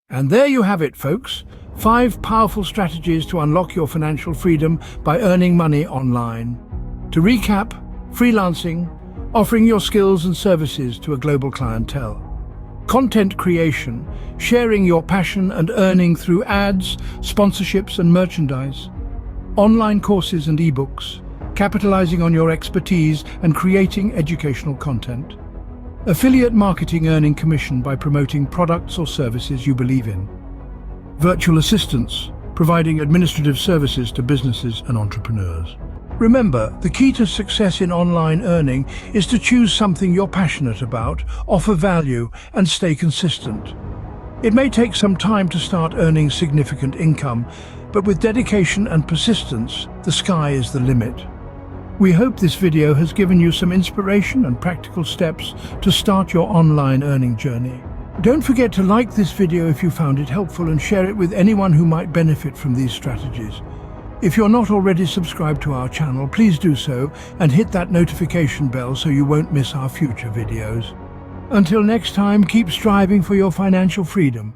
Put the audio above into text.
And there you have it, folks. 5 powerful strategies to unlock your financial freedom by earning money online. To recap, freelancing, offering your skills and services to a global clientele. Content creation, sharing your passion and earning through ads, sponsorships and merchandise. Online courses and ebooks, capitalizing on your expertise and creating educational content. Affiliate marketing, earning commission by promoting products or services you believe in. Virtual assistants, providing administrative services to businesses and entrepreneurs. Remember, the key to success in online earning is to choose something you're passionate about, offer value, and stay consistent. It may take some time to start earning significant income, but with dedication and persistence, the sky is the limit. We hope this video has given you some inspiration and practical steps to start your online earning journey. Don't forget to like this video if you found it helpful and share it with anyone who might benefit from these strategies. If you're not already subscribed to our channel, please do so and hit that notification bell so you won't miss our future videos. Until next time, keep striving for your financial freedom.